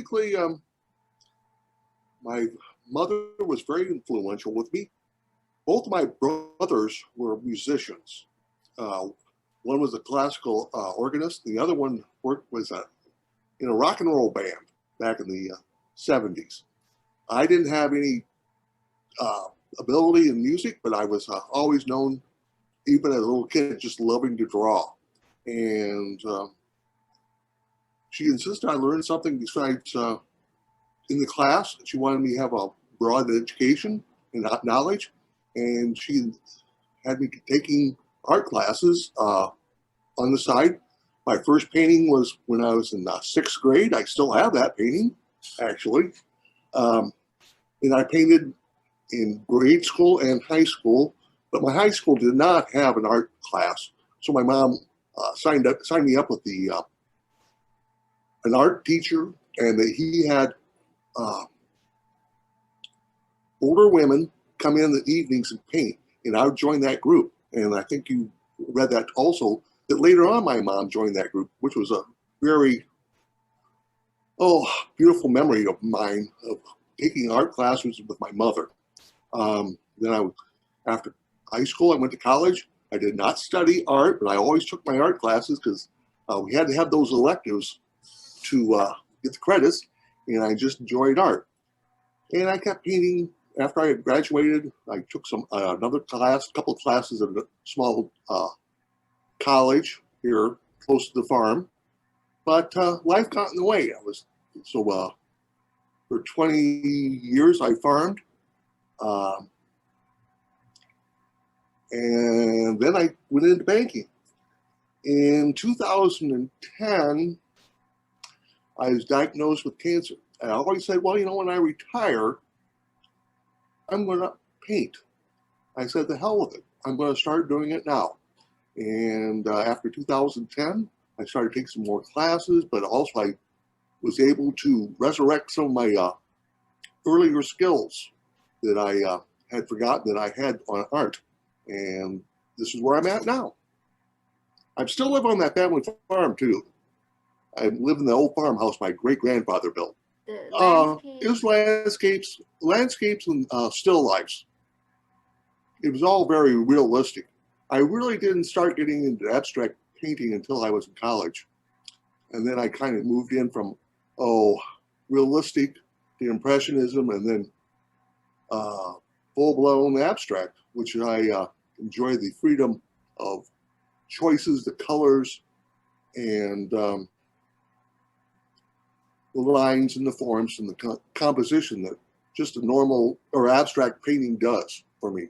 basically, my mother was very influential with me. Both of my brothers were musicians. Uh, One was a classical organist. The other one was in a rock and roll band back in the 70s. I didn't have any uh, ability in music, but I was always known, even as a little kid, just loving to draw. And she insisted I learn something besides in the class. She wanted me to have a broad education and knowledge, and she had me taking art classes on the side. My first painting was when I was in sixth grade. I still have that painting, actually. Um, and I painted in grade school and high school, but my high school did not have an art class. So my mom signed me up with the an art teacher, and that he had uh, older women come in the evenings and paint, and I would join that group. And I think you read that also, that later on my mom joined that group, which was a very, beautiful memory of mine of taking art classes with my mother. Then after high school, I went to college. I did not study art, but I always took my art classes because we had to have those electives to get the credits, and I just enjoyed art. And I kept painting after I had graduated. I took another class, a couple of classes at a small college here close to the farm, but life got in the way. For 20 years I farmed, and then I went into banking. In 2010, I was diagnosed with cancer. I always said, well, when I retire, I'm going to paint. I said, the hell with it. I'm going to start doing it now. And after 2010, I started taking some more classes, but also I was able to resurrect some of my earlier skills that I had forgotten that I had on art. And this is where I'm at now. I'm still living on that family farm too. I live in the old farmhouse my great-grandfather built. It was landscapes and still lifes. It was all very realistic. I really didn't start getting into abstract painting until I was in college. And then I kind of moved in from, realistic to impressionism, and then full-blown abstract, which I enjoy the freedom of choices, the colors, and the lines and the forms and the composition that just a normal or abstract painting does for me.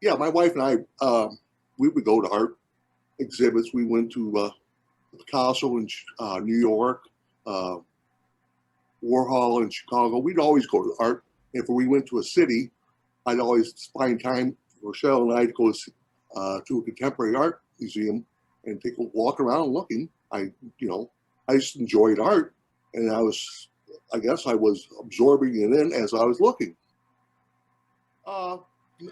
Yeah, my wife and I, we would go to art exhibits. We went to Picasso in New York, Warhol in Chicago. We'd always go to art. If we went to a city, I'd always find time, Rochelle and I, to go to a contemporary art museum and take a walk around looking. I just enjoyed art, and I guess I was absorbing it in as I was looking.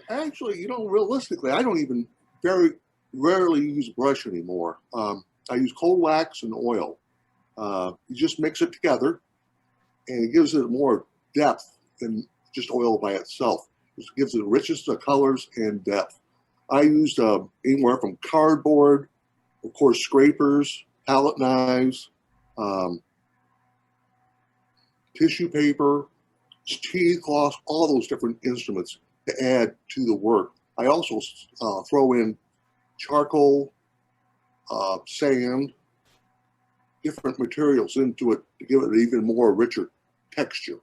Actually, realistically, I don't even very rarely use brush anymore. I use cold wax and oil. You just mix it together, and it gives it more depth than just oil by itself. It gives it richness of colors and depth. I used anywhere from cardboard, of course, scrapers, palette knives, tissue paper, cheesecloth, all those different instruments to add to the work. I also throw in charcoal, sand, different materials into it to give it an even more richer texture.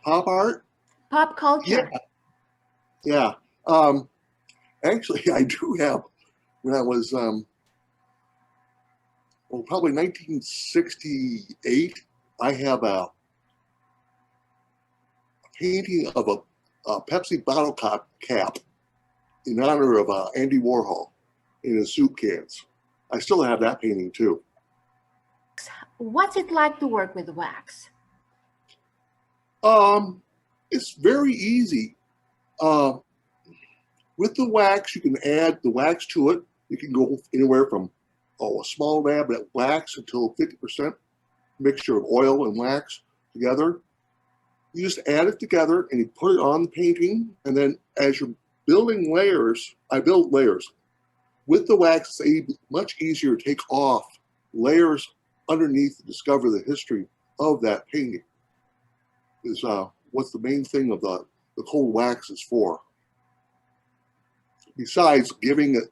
Pop art? Pop culture. Yeah. Actually, I do have, when I was, probably 1968, I have a painting of a Pepsi bottle cap in honor of Andy Warhol in his soup cans. I still have that painting too. What's it like to work with wax? It's very easy. With the wax, you can add the wax to it. You can go anywhere from a small dab of wax until 50% mixture of oil and wax together. You just add it together and you put it on the painting. And then as you're building layers, I build layers. With the wax, it's much easier to take off layers underneath to discover the history of that painting. Is what's the main thing of the cold wax is for. Besides giving it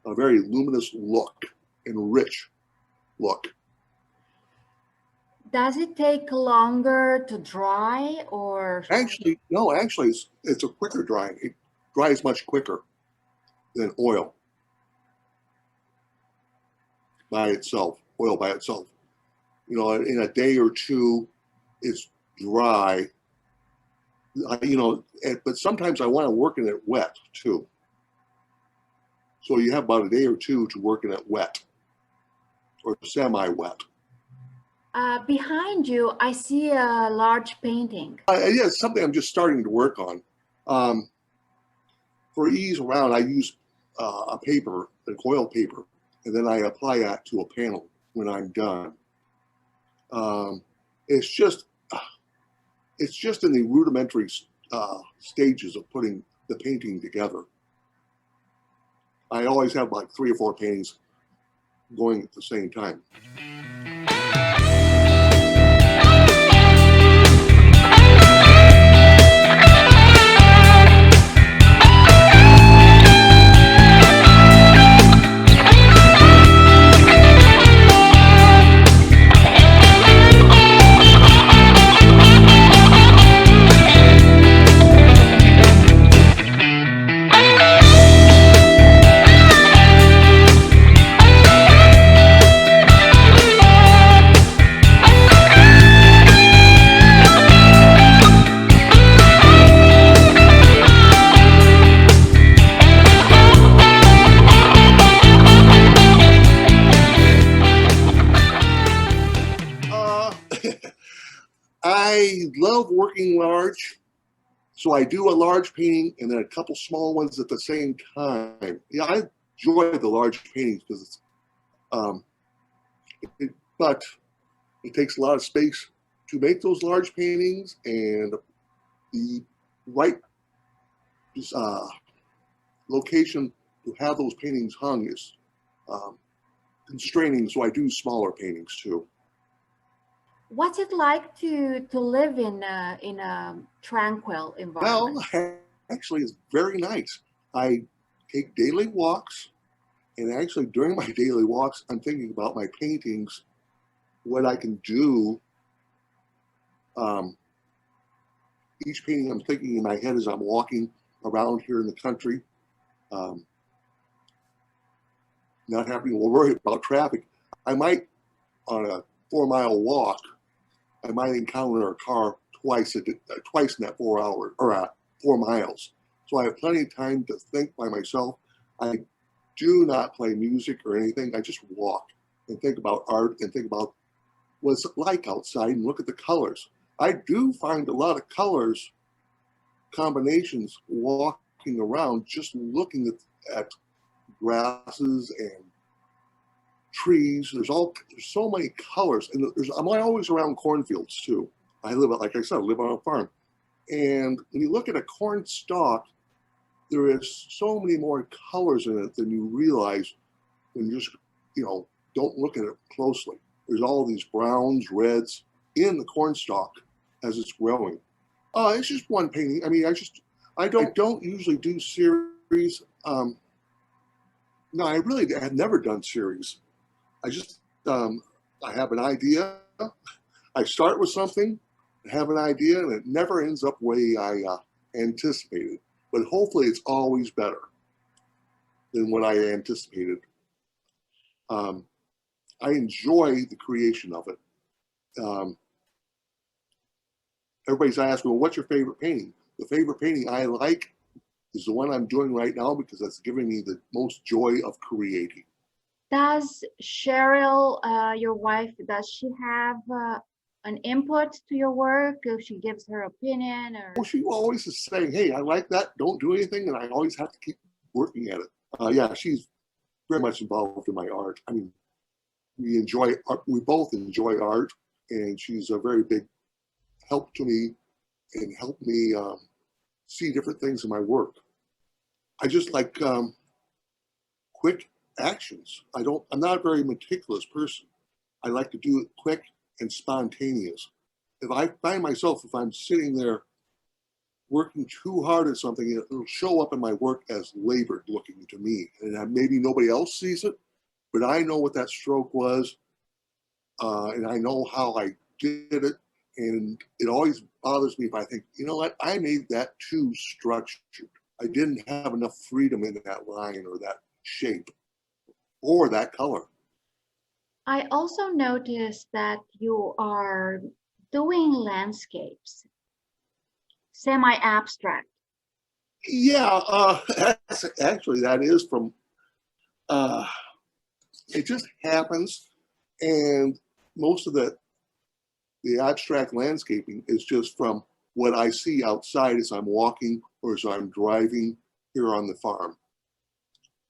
a very luminous look and rich look. Does it take longer to dry or? Actually, no, actually it's a quicker drying. It dries much quicker than oil by itself, oil by itself. You know, in a day or two, it's dry. You know, but sometimes I want to work in it wet too. So you have about a day or two to work in it wet or semi-wet. Behind you, I see a large painting. Yeah, it's something I'm just starting to work on. For ease around, I use a paper, an oil paper, and then I apply that to a panel when I'm done. It's just in the rudimentary stages of putting the painting together. I always have like 3 or 4 paintings going at the same time. I love working large, so I do a large painting and then a couple small ones at the same time. Yeah, I enjoy the large paintings because it's, but it takes a lot of space to make those large paintings, and the right location to have those paintings hung is constraining. So I do smaller paintings too. What's it like to live in a tranquil environment? Well, actually, it's very nice. I take daily walks, and actually during my daily walks, I'm thinking about my paintings, what I can do. Each painting I'm thinking in my head as I'm walking around here in the country, not having to worry about traffic. I might, on a 4-mile walk, I might encounter a car twice in that 4 hours or 4 miles. So I have plenty of time to think by myself. I do not play music or anything. I just walk and think about art and think about what it's like outside and look at the colors. I do find a lot of colors combinations walking around, just looking at grasses and trees. There's so many colors, and I'm always around cornfields too. Like I said, I live on a farm, and when you look at a corn stalk, there is so many more colors in it than you realize when you just don't look at it closely. There's all these browns, reds in the corn stalk as it's growing. It's just one painting. I mean, I don't usually do series. No, I really have never done series. I just I have an idea. I start with something, have an idea, and it never ends up the way I anticipated. But hopefully, it's always better than what I anticipated. I enjoy the creation of it. Everybody's asking, well, what's your favorite painting? The favorite painting I like is the one I'm doing right now because that's giving me the most joy of creating. Does Cheryl, your wife, does she have an input to your work? If she gives her opinion, or? Well, she always is saying, hey, I like that, don't do anything, and I always have to keep working at it. Yeah, she's very much involved in my art. I mean, we both enjoy art, and she's a very big help to me and help me see different things in my work. I just like quick actions. I'm not a very meticulous person. I like to do it quick and spontaneous. If I find myself, if I'm sitting there working too hard at something, it'll show up in my work as labored looking to me. And maybe nobody else sees it, but I know what that stroke was, and I know how I did it. And it always bothers me if I think, you know what, I made that too structured. I didn't have enough freedom in that line or that shape or that color. I also noticed that you are doing landscapes, semi-abstract. Yeah, actually, that is from, uh, it just happens. And most of the abstract landscaping is just from what I see outside as I'm walking or as I'm driving here on the farm.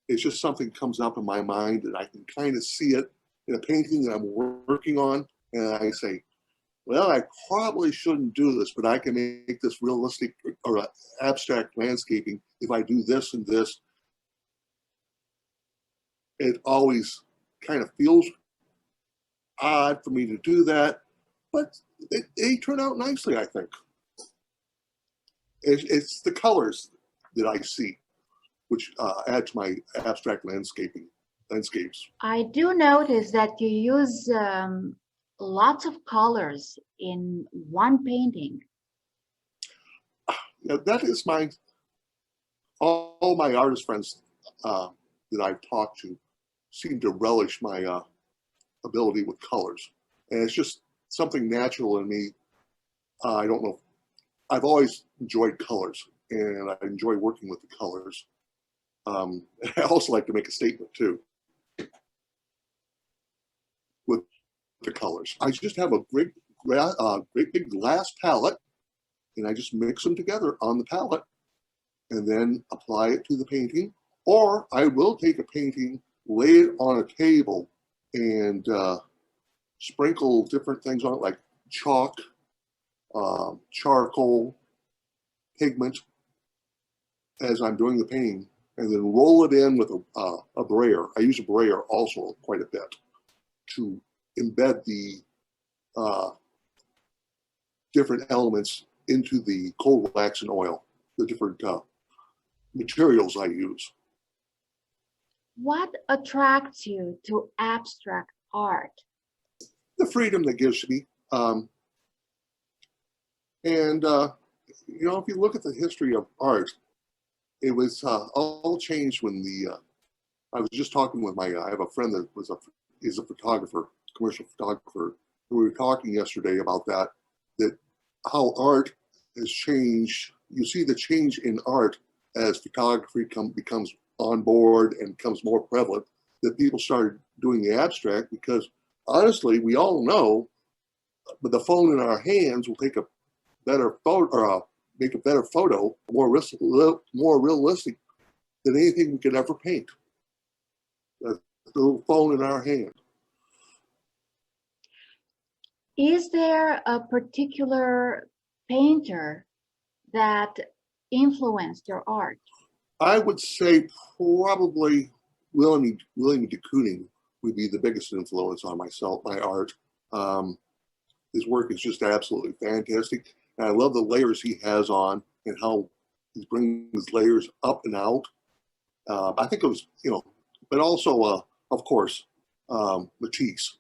It's just something comes up in my mind and I can kind of see it in a painting that I'm working on. And I say, well, I probably shouldn't do this, but I can make this realistic or abstract landscaping if I do this and this. It always kind of feels odd for me to do that, but they turn out nicely, I think. It's the colors that I see, which add to my abstract landscapes. I do notice that you use lots of colors in one painting. Now, that is all my artist friends that I've talked to seem to relish my ability with colors. And it's just something natural in me. I don't know. I've always enjoyed colors and I enjoy working with the colors. I also like to make a statement too with the colors. I just have a great big glass palette and I just mix them together on the palette and then apply it to the painting. Or I will take a painting, lay it on a table and sprinkle different things on it like chalk, charcoal, pigment as I'm doing the painting, and then roll it in with a brayer. I use a brayer also quite a bit to embed the different elements into the cold wax and oil, the different materials I use. What attracts you to abstract art? The freedom that gives to me. And you know, if you look at the history of art, it was all changed when I was just talking with I have a friend that is a photographer, commercial photographer. We were talking yesterday about that how art has changed. You see the change in art as photography becomes on board and becomes more prevalent, that people started doing the abstract because honestly, we all know with the phone in our hands, we'll take a better photo or make a better photo, more realistic than anything we could ever paint. The little phone in our hand. Is there a particular painter that influenced your art? I would say probably William de Kooning would be the biggest influence on my art. His work is just absolutely fantastic. And I love the layers he has on and how he's bringing his layers up and out. I think it was, but also, of course, Matisse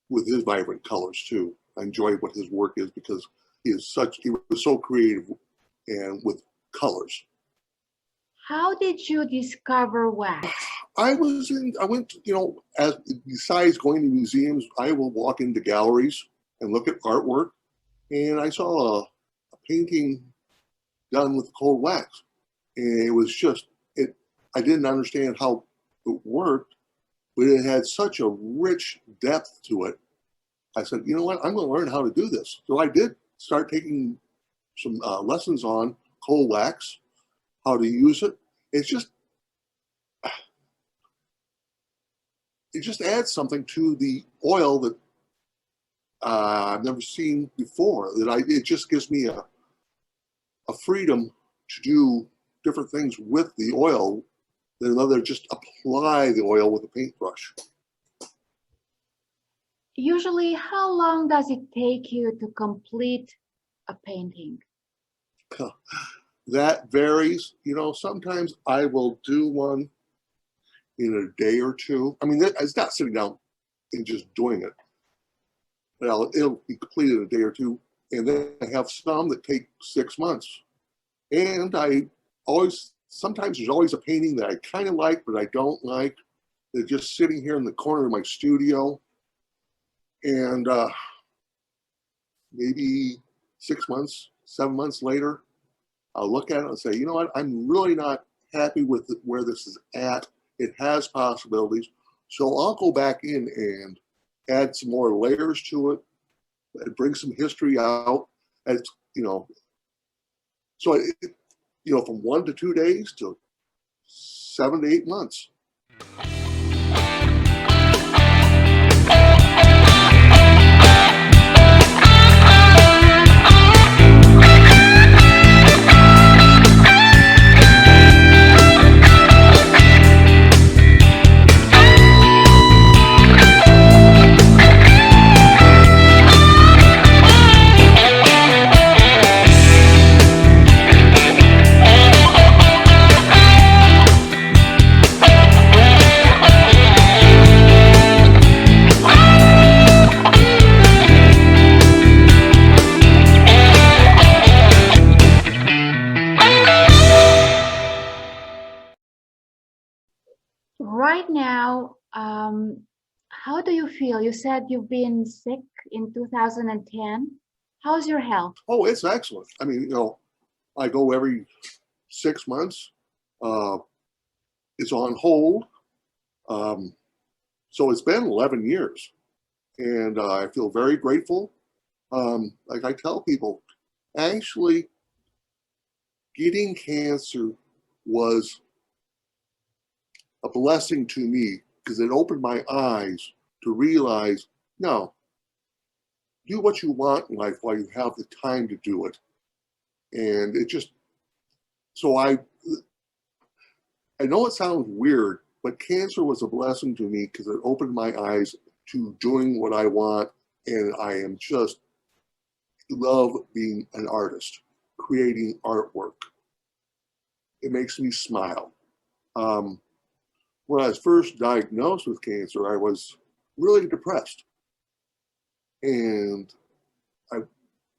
with his vibrant colors too. I enjoy what his work is because he was so creative and with colors. How did you discover wax? I went, besides going to museums, I will walk into galleries and look at artwork. And I saw a painting done with cold wax. And it was I didn't understand how it worked, but it had such a rich depth to it. I said, you know what, I'm going to learn how to do this. So I did start taking some lessons on cold wax, how to use it. It's just, it just adds something to the oil that I've never seen before. It just gives me a freedom to do different things with the oil than rather just apply the oil with a paintbrush. Usually, how long does it take you to complete a painting? That varies. You know, sometimes I will do one in a day or two. I mean, it's not sitting down and just doing it. Well, it'll be completed in a day or two. And then I have some that take 6 months. And sometimes there's always a painting that I kind of like, but I don't like. They're just sitting here in the corner of my studio. And maybe 6 months, 7 months later, I'll look at it and say, you know what, I'm really not happy with where this is at. It has possibilities. So I'll go back in and add some more layers to it, and bring some history out. And, so, from 1 to 2 days to 7 to 8 months. Right now, how do you feel? You said you've been sick in 2010. How's your health? Oh, it's excellent. I mean, I go every 6 months. It's on hold. So it's been 11 years. And I feel very grateful. Like I tell people, actually, getting cancer was a blessing to me because it opened my eyes to realize, no, do what you want in life while you have the time to do it. And so I know it sounds weird, but cancer was a blessing to me because it opened my eyes to doing what I want. And I am just love being an artist, creating artwork. It makes me smile. When I was first diagnosed with cancer, I was really depressed. And I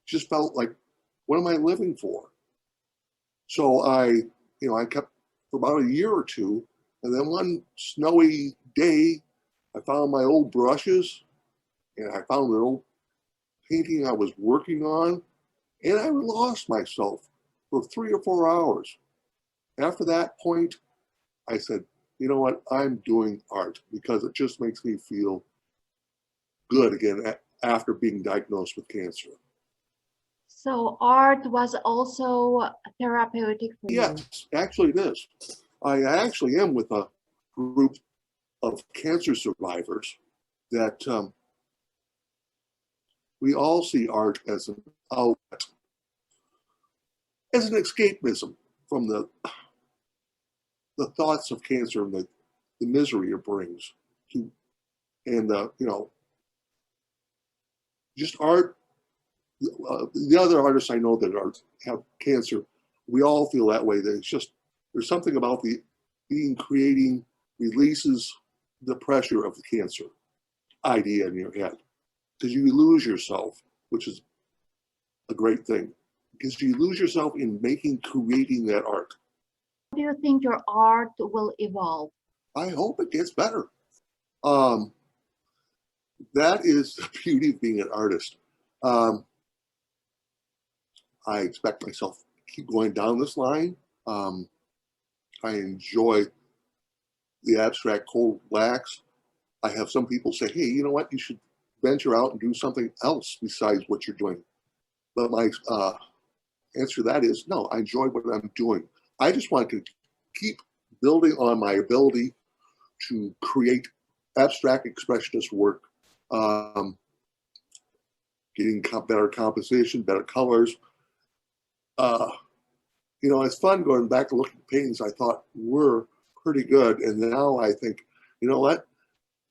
just felt like, what am I living for? So I kept for about a year or two. And then one snowy day, I found my old brushes and I found an old painting I was working on. And I lost myself for 3 or 4 hours. After that point, I said, you know what, I'm doing art because it just makes me feel good again after being diagnosed with cancer. So art was also therapeutic for you? Yes, actually it is. I actually am with a group of cancer survivors that we all see art as an outlet, as an escapism from the thoughts of cancer and the misery it brings to, and just art. The other artists I know that have cancer, we all feel that way. That there's something about creating releases the pressure of the cancer idea in your head, because you lose yourself, which is a great thing, because you lose yourself in creating that art. How do you think your art will evolve? I hope it gets better. That is the beauty of being an artist. I expect myself to keep going down this line. I enjoy the abstract cold wax. I have some people say, hey, you know what? You should venture out and do something else besides what you're doing. But my answer to that is no, I enjoy what I'm doing. I just want to keep building on my ability to create abstract expressionist work, um, getting better composition, better colors. Uh, it's fun going back and looking at paintings I thought were pretty good. And now I think, you know what?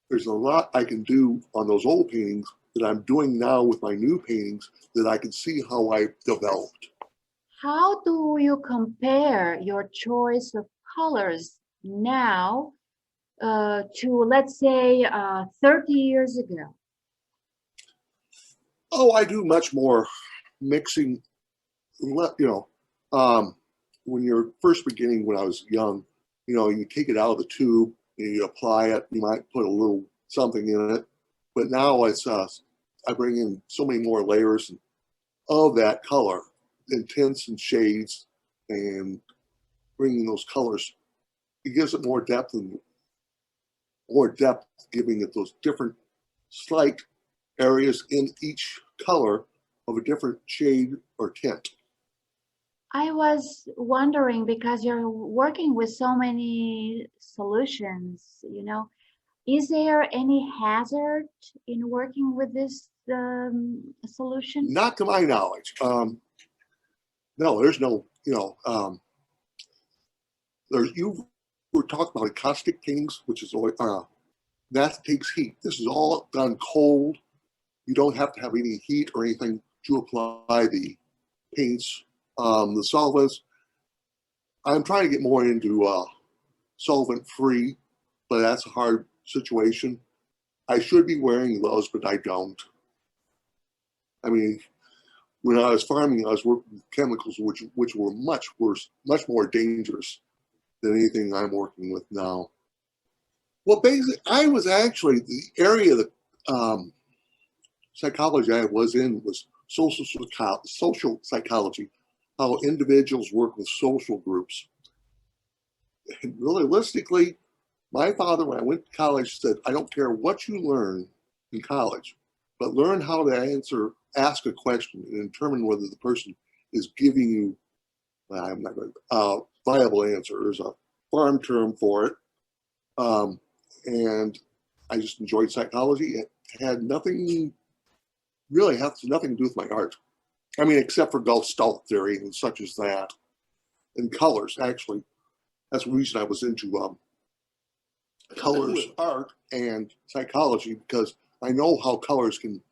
There's a lot I can do on those old paintings that I'm doing now with my new paintings that I can see how I developed. How do you compare your choice of colors now to, let's say, 30 years ago? Oh, I do much more mixing. Um, when you're first beginning, when I was young, you take it out of the tube and you apply it. You might put a little something in it, but now it's I bring in so many more layers of that color and tints and shades, and bringing those colors. It gives it more depth, giving it those different slight areas in each color of a different shade or tint. I was wondering because you're working with so many solutions, is there any hazard in working with this solution? Not to my knowledge. No, there's no, you were talking about caustic paintings, which is that takes heat. This is all done cold. You don't have to have any heat or anything to apply the paints, the solvents. I'm trying to get more into solvent free, but that's a hard situation. I should be wearing gloves, but I don't. I mean, when I was farming, I was working with chemicals which were much worse, much more dangerous than anything I'm working with now. Well, basically, I was actually the area that psychology I was in was social psychology, how individuals work with social groups. And realistically, my father, when I went to college, said, "I don't care what you learn in college, but learn how to ask a question and determine whether the person is giving you, well, I'm not going to, viable answer." There's a farm term for it. And I just enjoyed psychology. It had nothing, really has nothing to do with my art. I mean, except for Gestalt theory and such as that. And colors, actually. That's the reason I was into colors, art, and psychology, because I know how colors can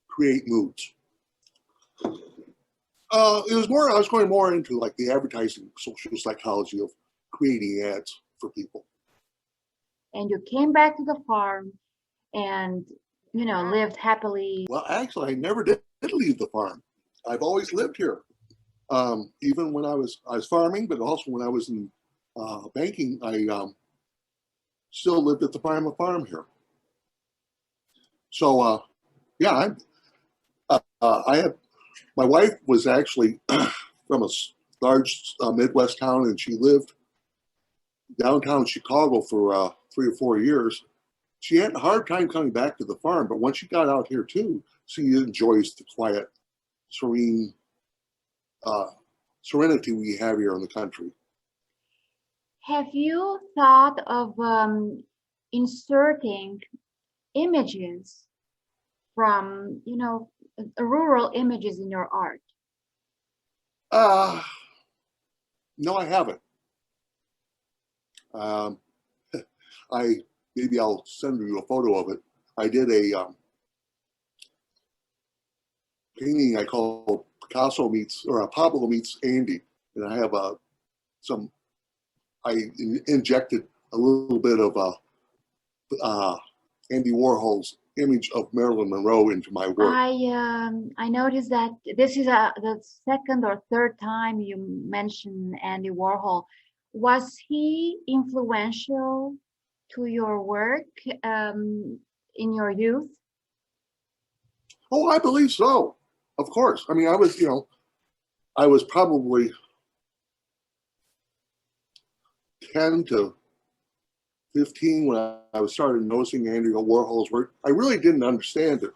create moods. I was going more into like the advertising social psychology of creating ads for people. And you came back to the farm and, lived happily. Well, actually, I never did leave the farm. I've always lived here. Even when I was farming, but also when I was in banking, I still lived at the farm here. So, yeah, I have, my wife was actually from a large Midwest town, and she lived downtown Chicago for 3 or 4 years. She had a hard time coming back to the farm, but once she got out here too, she enjoys the quiet, serene serenity we have here in the country. Have you thought of inserting images from, rural images in your art? No, I haven't. Maybe I'll send you a photo of it. I did a painting I call Picasso meets, or Pablo meets Andy, and I have I injected a little bit of Andy Warhol's image of Marilyn Monroe into my work. I noticed that this is the second or third time you mentioned Andy Warhol. Was he influential to your work in your youth? Oh, I believe so. Of course. I mean, I was probably 10 to 15 when I started noticing Andy Warhol's work. I really didn't understand it,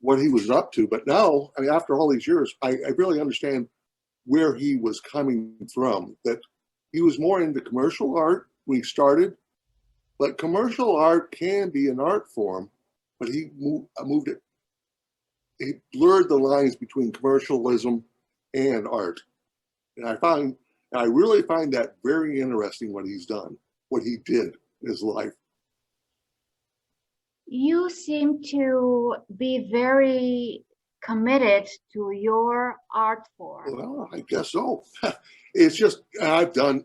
what he was up to. But now, I mean, after all these years, I really understand where he was coming from, that he was more into commercial art when he started, But commercial art can be an art form, but he moved it. He blurred the lines between commercialism and art. And I really find that very interesting what he's done, what he did in his life. You seem to be very committed to your art form. Well, I guess so. It's just, I've done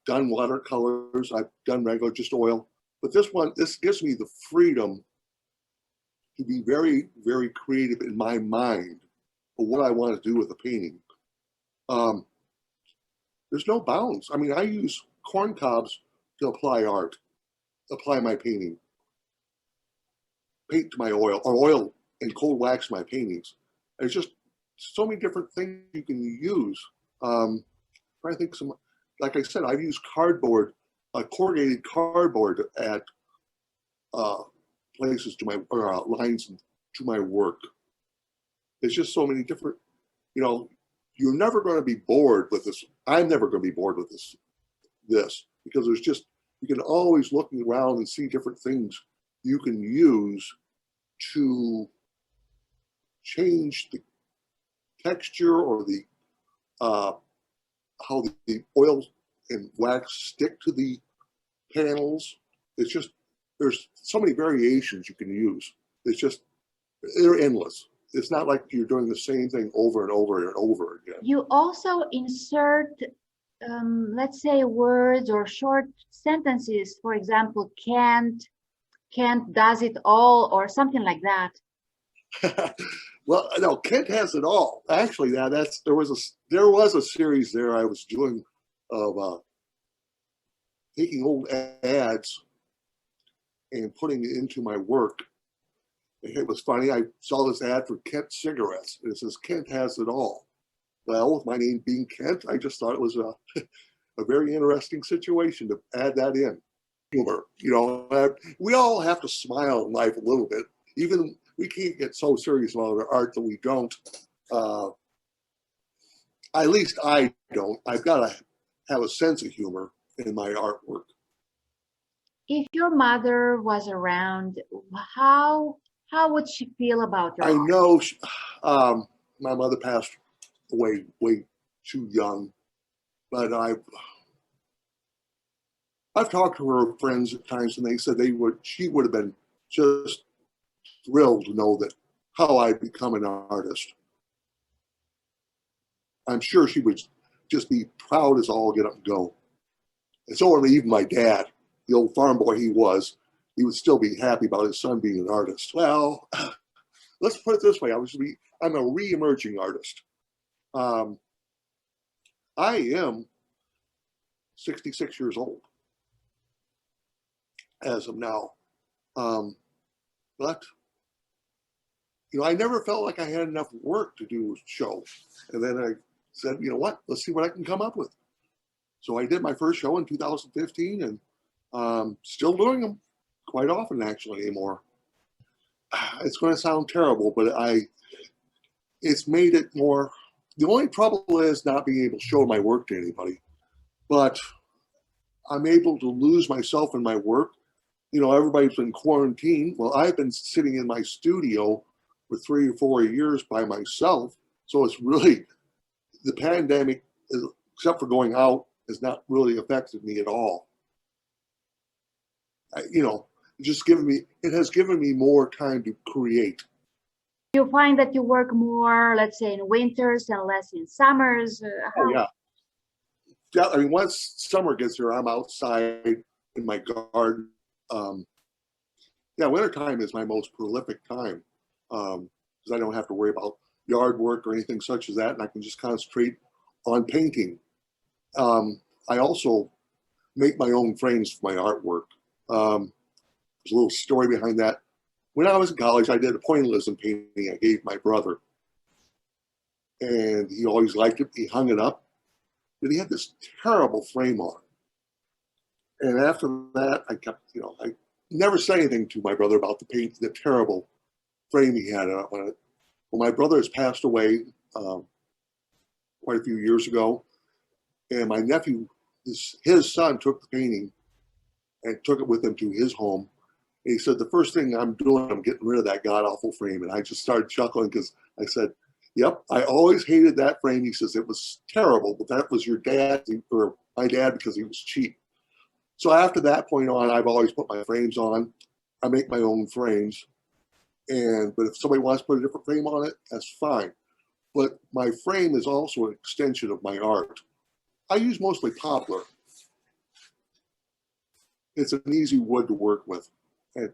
watercolors, I've done regular, just oil. But this gives me the freedom to be very, very creative in my mind for what I want to do with the painting. There's no bounds. I mean, I use corn cobs to apply my painting, paint to my oil, or oil and cold wax my paintings. There's just so many different things you can use. I think like I said, I've used cardboard, corrugated cardboard at places to my lines to my work. There's just so many different, you're never going to be bored with this. I'm never going to be bored with this because you can always look around and see different things you can use to change the texture or the how the oil and wax stick to the panels. It's just, there's so many variations you can use. They're endless. It's not like you're doing the same thing over and over and over again. You also insert, let's say, words or short sentences. For example, can't does it all, or something like that. Well, no, Kent has it all. Actually, there was a series there I was doing of taking old ads and putting it into my work. It was funny. I saw this ad for Kent cigarettes. It says Kent has it all. Well, with my name being Kent, I just thought it was a very interesting situation to add that in. Humor, we all have to smile in life a little bit. Even we can't get so serious about our art that we don't. At least I don't. I've got to have a sense of humor in my artwork. If your mother was around, how would she feel about your I art? know my mother passed away way too young, but I've talked to her friends at times, and they said she would have been just thrilled to know that how I'd become an artist. I'm sure she would just be proud as all get up and go. And so would even my dad, the old farm boy he would still be happy about his son being an artist. Well, let's put it this way. I'm a re-emerging artist. I am 66 years old as of now. But I never felt like I had enough work to do a show. And then I said, you know what, let's see what I can come up with. So I did my first show in 2015 and still doing them quite often actually anymore. It's going to sound terrible, but it's made it more, the only trouble is not being able to show my work to anybody, but I'm able to lose myself in my work. Everybody's been quarantined. Well, I've been sitting in my studio for 3 or 4 years by myself. So it's really, the pandemic, except for going out, has not really affected me at all. It has given me more time to create. You find that you work more, let's say, in winters and less in summers? Oh, yeah. Yeah, I mean, once summer gets here, I'm outside in my garden. Wintertime is my most prolific time because I don't have to worry about yard work or anything such as that, and I can just concentrate on painting. I also make my own frames for my artwork. There's a little story behind that. When I was in college, I did a pointillism painting I gave my brother. And he always liked it. He hung it up. But he had this terrible frame on it. And after that, I kept, I never said anything to my brother about the terrible frame he had on it. Well, my brother has passed away quite a few years ago. And my nephew, his son took the painting and took it with him to his home. And he said, the first thing I'm doing, I'm getting rid of that god-awful frame. And I just started chuckling because I said, yep, I always hated that frame. He says, it was terrible, but that was your dad, or my dad, because he was cheap. So after that point on, I've always put my frames on. I make my own frames. But if somebody wants to put a different frame on it, that's fine. But my frame is also an extension of my art. I use mostly poplar. It's an easy wood to work with. And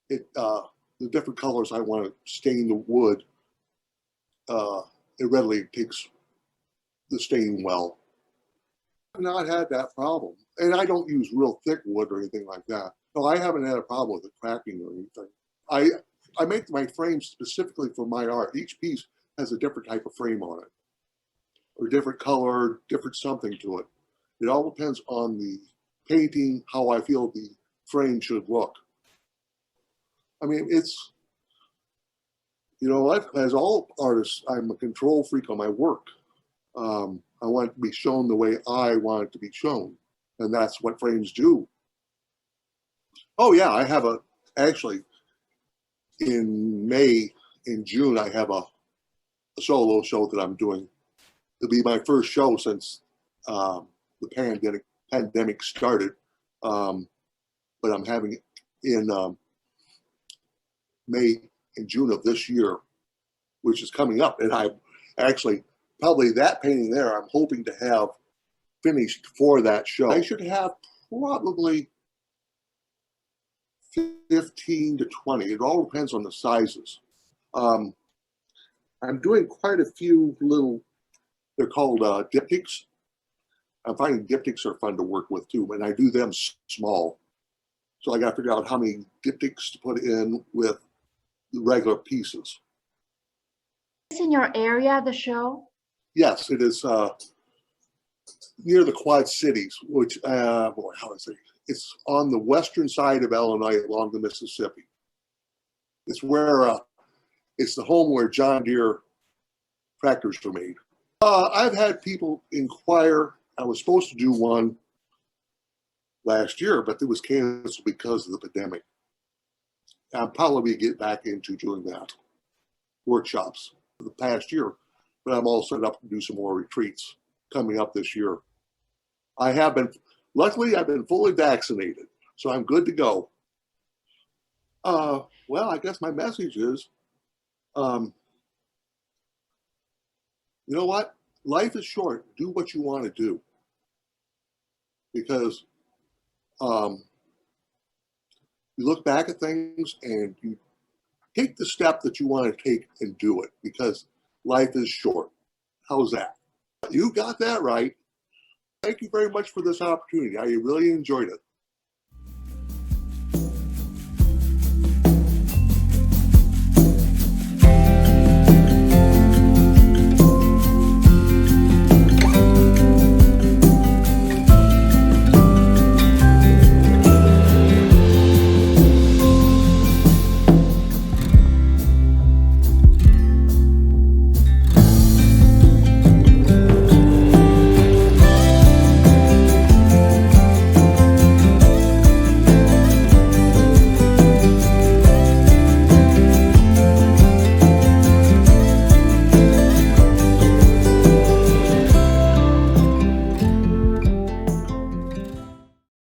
the different colors I want to stain the wood, it readily takes the stain well. I've not had that problem. And I don't use real thick wood or anything like that. No, I haven't had a problem with it cracking or anything. I make my frames specifically for my art. Each piece has a different type of frame on it, or different color, different something to it. It all depends on the painting, how I feel the frame should look. I mean, it's, as all artists, I'm a control freak on my work. I want it to be shown the way I want it to be shown. And that's what frames do. Oh yeah, I have actually, in June, I have a solo show that I'm doing. It'll be my first show since the pandemic started. But I'm having it in May and June of this year, which is coming up. And I actually, probably that painting there, I'm hoping to have finished for that show. I should have probably 15 to 20. It all depends on the sizes. I'm doing quite a few little, they're called diptychs. I'm finding diptychs are fun to work with too, and I do them small. So I got to figure out how many diptychs to put in with the regular pieces. Is in your area, the show? Yes, it is near the Quad Cities, which, how do I say? It's on the western side of Illinois along the Mississippi. It's where, it's the home where John Deere tractors are made. I've had people inquire. I was supposed to do one last year, but it was canceled because of the pandemic. I'll probably get back into doing that, workshops for the past year, but I'm all set up to do some more retreats coming up this year. Luckily, I've been fully vaccinated, so I'm good to go. Well, I guess my message is, you know what? Life is short. Do what you want to do. Because you look back at things and you take the step that you want to take and do it, because life is short. How's that? You got that right. Thank you very much for this opportunity. I really enjoyed it.